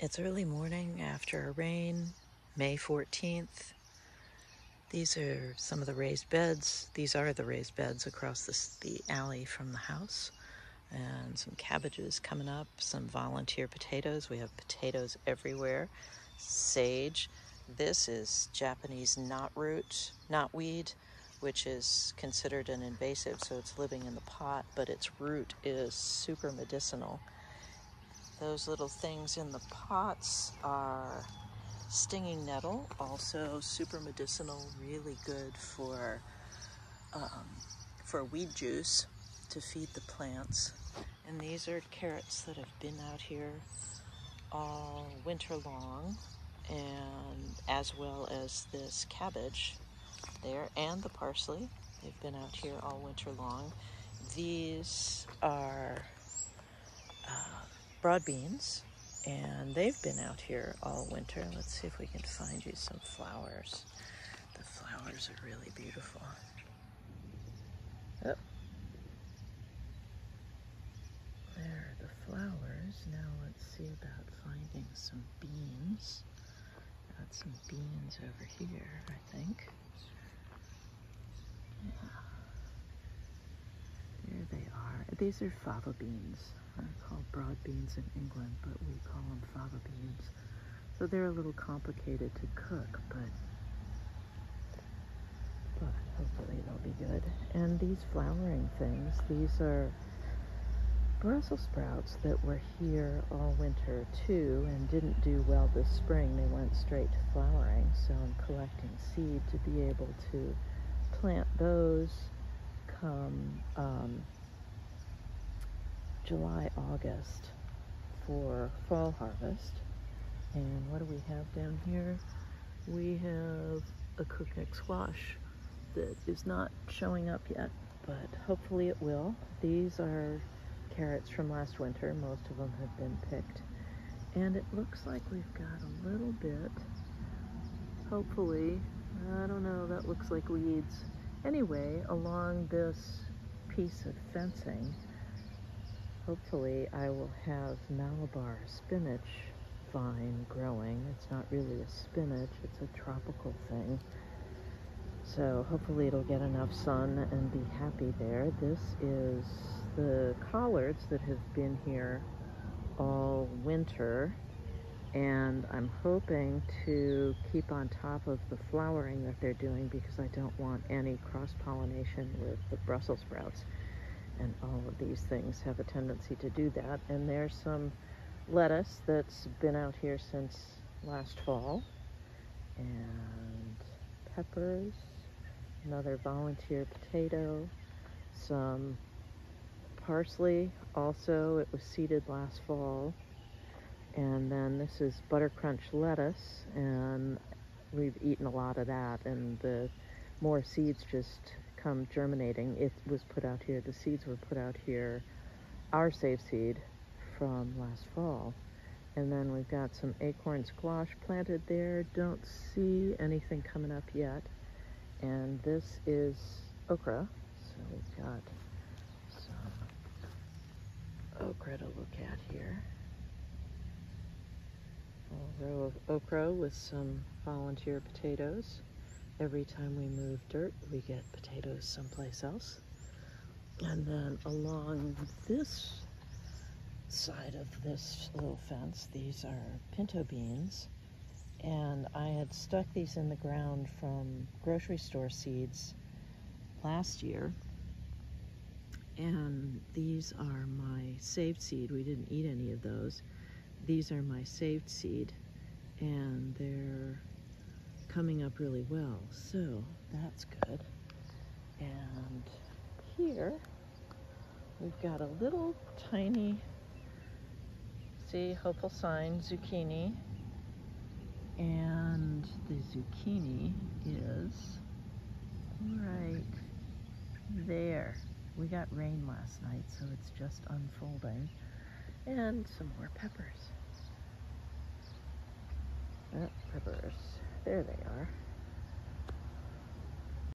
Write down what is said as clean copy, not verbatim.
It's early morning after a rain, May 14th. These are some of the raised beds. These are the raised beds across the alley from the house. And some cabbages coming up, some volunteer potatoes. We have potatoes everywhere. Sage. This is Japanese knotweed, which is considered an invasive, so it's living in the pot, but its root is super medicinal. Those little things in the pots are stinging nettle, also super medicinal, really good for weed juice to feed the plants. And these are carrots that have been out here all winter long, and as well as this cabbage there and the parsley. They've been out here all winter long. These are broad beans, and they've been out here all winter. Let's see if we can find you some flowers. The flowers are really beautiful. Oh, there are the flowers. Now let's see about finding some beans. Got some beans over here, I think. Yeah. There they are. These are fava beans. They're called broad beans in England, but we call them fava beans. So they're a little complicated to cook, but hopefully they'll be good. And these flowering things, these are Brussels sprouts that were here all winter too and didn't do well this spring. They went straight to flowering, so I'm collecting seed to be able to plant those come July, August for fall harvest. And what do we have down here? We have a crookneck squash that is not showing up yet, but hopefully it will. These are carrots from last winter. Most of them have been picked. And it looks like we've got a little bit, hopefully, I don't know, that looks like weeds. Anyway, along this piece of fencing, hopefully I will have Malabar spinach vine growing. It's not really a spinach, it's a tropical thing. So hopefully it'll get enough sun and be happy there. This is the collards that have been here all winter, and I'm hoping to keep on top of the flowering that they're doing because I don't want any cross-pollination with the Brussels sprouts. And all of these things have a tendency to do that. And there's some lettuce that's been out here since last fall, and peppers, another volunteer potato, some parsley. Also, it was seeded last fall. And then this is butter crunch lettuce, and we've eaten a lot of that, and the more seeds just come germinating. It was put out here, the seeds were put out here, our save seed from last fall. And then we've got some acorn squash planted there. Don't see anything coming up yet. And this is okra. So we've got some okra to look at here. A row of okra with some volunteer potatoes. Every time we move dirt, we get potatoes someplace else. And then along this side of this little fence, these are pinto beans. And I had stuck these in the ground from grocery store seeds last year. And these are my saved seed. We didn't eat any of those. These are my saved seed, and they're coming up really well, so that's good. And here we've got a little tiny, see, hopeful sign, zucchini. And the zucchini is right there. We got rain last night, so it's just unfolding. And some more peppers. Peppers. There they are.